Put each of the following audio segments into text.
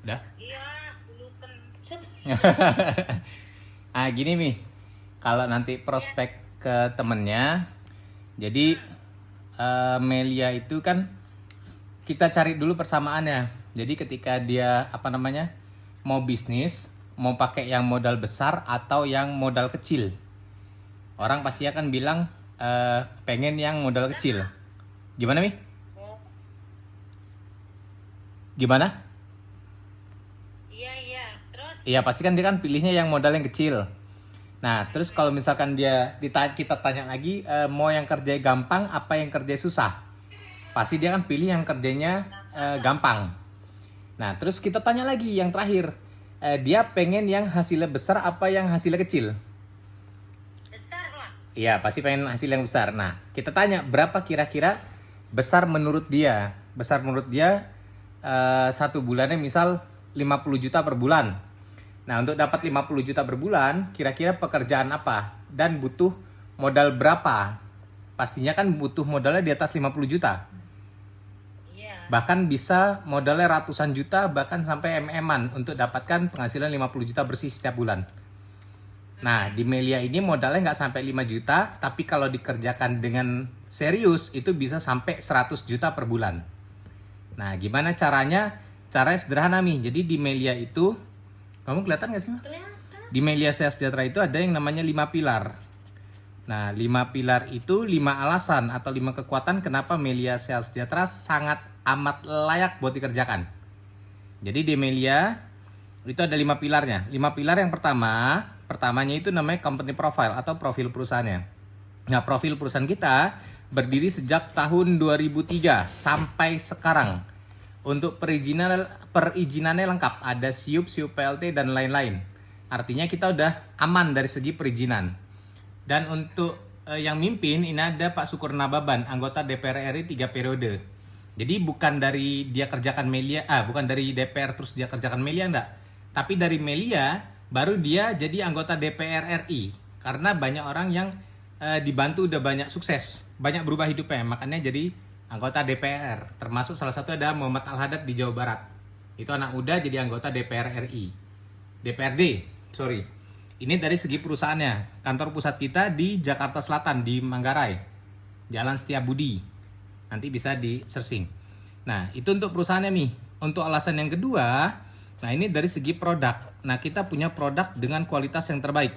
Udah? Iya, dulu kan. Ah gini Mi, kalau nanti prospek ke temennya, jadi Melia itu kan kita cari dulu persamaannya. Jadi ketika dia mau bisnis, mau pakai yang modal besar atau yang modal kecil, orang pasti akan bilang pengen yang modal kecil. Gimana Mi? Oh, Gimana? iya iya. Terus Iya pasti kan dia kan pilihnya yang modal yang kecil. Nah, terus kalau misalkan kita tanya lagi mau yang kerja gampang apa yang kerja susah, pasti dia kan pilih yang kerjanya gampang. Nah, terus kita tanya lagi yang terakhir, dia pengen yang hasilnya besar apa yang hasilnya kecil? besar lah. Iya, pasti pengen hasil yang besar. Nah, kita tanya berapa kira-kira besar menurut dia? Besar menurut dia satu bulannya misal 50 juta per bulan. Nah, untuk dapat 50 juta per bulan, kira-kira pekerjaan apa? Dan butuh modal berapa? Pastinya kan butuh modalnya di atas 50 juta. Iya. Bahkan bisa modalnya ratusan juta, bahkan sampai MM-an untuk dapatkan penghasilan 50 juta bersih setiap bulan. Nah, di Melia ini modalnya nggak sampai 5 juta, tapi kalau dikerjakan dengan serius, itu bisa sampai 100 juta per bulan. Nah, gimana caranya? Caranya sederhana, Mi. Jadi di Melia itu, kamu kelihatan nggak sih, Ma? Kelihatan. Di Melia Sejahtera itu ada yang namanya 5 pilar. Nah, 5 pilar itu 5 alasan atau 5 kekuatan kenapa Melia Sejahtera sangat amat layak buat dikerjakan. Jadi di Melia itu ada 5 pilarnya. 5 pilar yang pertamanya itu namanya company profile atau profil perusahaannya. Nah, profil perusahaan kita berdiri sejak tahun 2003 sampai sekarang. Untuk perizinannya lengkap, ada SIUP, SIUP PLT dan lain-lain. Artinya kita udah aman dari segi perizinan. Dan untuk yang mimpin ini ada Pak Syukur Nababan, anggota DPR RI 3 periode. Jadi bukan dari dia kerjakan Melia, bukan dari DPR terus dia kerjakan Melia enggak. Tapi dari Melia baru dia jadi anggota DPR RI. Karena banyak orang yang dibantu udah banyak sukses, banyak berubah hidupnya, makanya jadi anggota DPR. Termasuk salah satu ada Muhammad Al-Haddad di Jawa Barat. Itu anak muda jadi anggota DPR RI. DPRD, sorry. Ini dari segi perusahaannya. Kantor pusat kita di Jakarta Selatan, di Manggarai. Jalan Setiabudi. Nanti bisa di searching. Nah, itu untuk perusahaannya nih. Untuk alasan yang kedua, nah ini dari segi produk. Nah, kita punya produk dengan kualitas yang terbaik.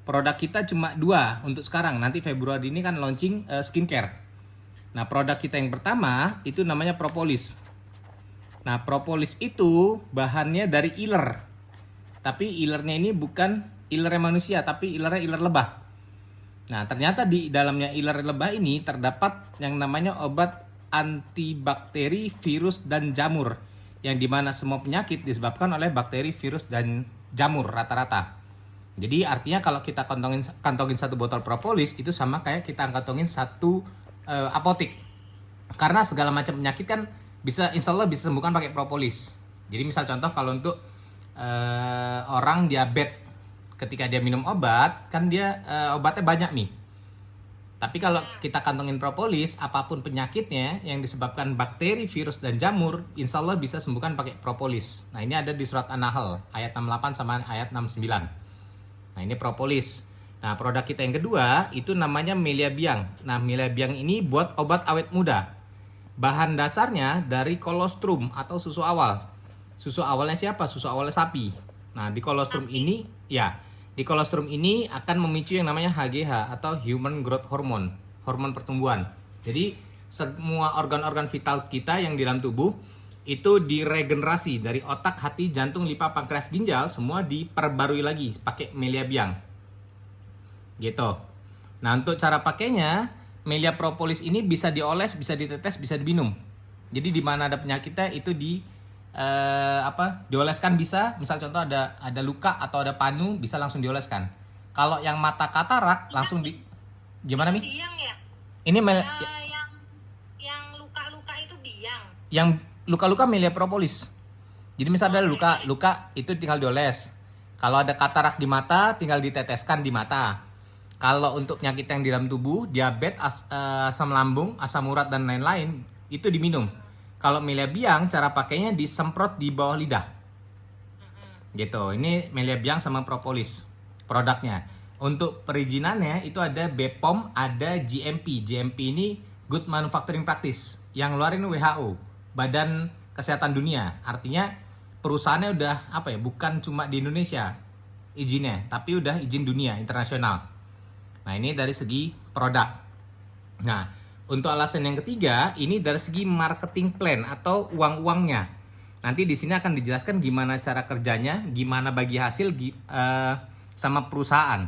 Produk kita cuma 2 untuk sekarang. Nanti Februari ini kan launching skincare. Nah, produk kita yang pertama itu namanya propolis. Nah, propolis itu bahannya dari iler. Tapi ilernya ini bukan ilernya manusia, tapi ilernya iler lebah. Nah, ternyata di dalamnya iler lebah ini terdapat yang namanya obat antibakteri, virus, dan jamur. Yang dimana semua penyakit disebabkan oleh bakteri, virus, dan jamur rata-rata. Jadi artinya kalau kita kantongin satu botol propolis itu sama kayak kita kantongin satu apotik. Karena segala macam penyakit kan insya Allah bisa sembuhkan pakai propolis. Jadi misal contoh kalau untuk orang diabetes, ketika dia minum obat kan dia obatnya banyak nih. Tapi kalau kita kantongin propolis, apapun penyakitnya yang disebabkan bakteri, virus, dan jamur, insya Allah bisa sembuhkan pakai propolis. Nah, ini ada di surat An-Nahl ayat 68 sama ayat 69. Nah, ini propolis. Nah, produk kita yang kedua itu namanya Melia Biang. Nah, Melia Biang ini buat obat awet muda. Bahan dasarnya dari kolostrum atau susu awal. Susu awalnya siapa? Susu awalnya sapi. Nah, di kolostrum ini akan memicu yang namanya HGH atau Human Growth Hormone, hormon pertumbuhan. Jadi, semua organ-organ vital kita yang di dalam tubuh itu diregenerasi dari otak, hati, jantung, lipa, pankreas, ginjal, semua diperbarui lagi pakai Melia Biang. Gitu. Nah, untuk cara pakainya, Melia Propolis ini bisa dioles, bisa ditetes, bisa diminum. Jadi di mana ada penyakitnya itu dioleskan bisa. Misal contoh ada luka atau ada panu bisa langsung dioleskan. Kalau yang mata katarak langsung gimana Mi? Biang ya? Ini Yang luka-luka itu biang. yang luka-luka Melia Propolis. Jadi misal ada luka itu tinggal dioles. Kalau ada katarak di mata tinggal diteteskan di mata. Kalau untuk penyakit yang di dalam tubuh, diabetes, asam lambung, asam urat dan lain-lain itu diminum. Kalau Melia Biang cara pakainya disemprot di bawah lidah. Gitu. Ini Melia Biang sama propolis produknya. Untuk perizinannya itu ada BPOM, ada GMP. GMP ini Good Manufacturing Practice yang ngeluarin WHO, Badan Kesehatan Dunia. Artinya perusahaannya udah apa ya? Bukan cuma di Indonesia izinnya, tapi udah izin dunia internasional. Nah, ini dari segi produk. Nah, untuk alasan yang ketiga, ini dari segi marketing plan atau uang-uangnya. Nanti di sini akan dijelaskan gimana cara kerjanya, gimana bagi hasil sama perusahaan.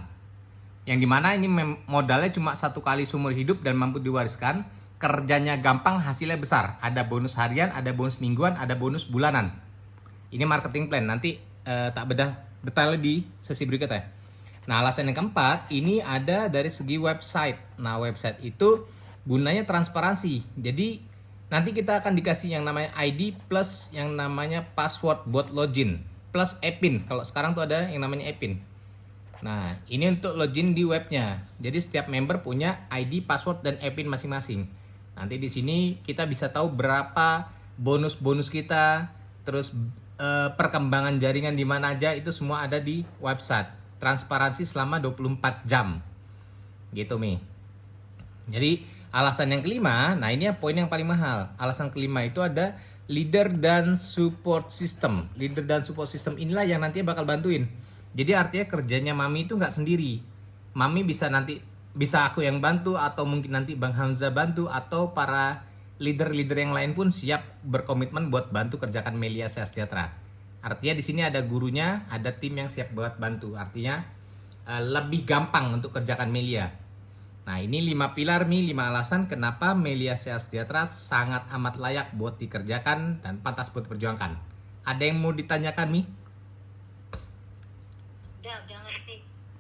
Yang dimana ini modalnya cuma 1 kali seumur hidup dan mampu diwariskan. Kerjanya gampang, hasilnya besar. Ada bonus harian, ada bonus mingguan, ada bonus bulanan. Ini marketing plan. Nanti tak bedah detailnya di sesi berikutnya. Nah, alasan yang keempat, ini ada dari segi website. Nah, website itu gunanya transparansi. Jadi nanti kita akan dikasih yang namanya ID plus yang namanya password buat login plus EPIN. Kalau sekarang tuh ada yang namanya EPIN. Nah, ini untuk login di webnya. Jadi setiap member punya ID, password, dan EPIN masing-masing. Nanti di sini kita bisa tahu berapa bonus-bonus kita, terus perkembangan jaringan di mana aja, itu semua ada di website. Transparansi selama 24 jam. Gitu, Mi. Jadi alasan yang kelima, nah ini poin yang paling mahal. Alasan kelima itu ada leader dan support system. Leader dan support system inilah yang nantinya bakal bantuin. Jadi artinya kerjanya Mami itu nggak sendiri. Mami bisa aku yang bantu, atau mungkin nanti Bang Hamzah bantu, atau para leader-leader yang lain pun siap berkomitmen buat bantu kerjakan Melia Sejahtera. Artinya di sini ada gurunya, ada tim yang siap buat bantu. Artinya lebih gampang untuk kerjakan Melia. Nah, ini 5 pilar, 5 alasan kenapa Melia Sejahtera sangat amat layak buat dikerjakan dan pantas buat diperjuangkan. Ada yang mau ditanyakan, Mi? Udah ngerti.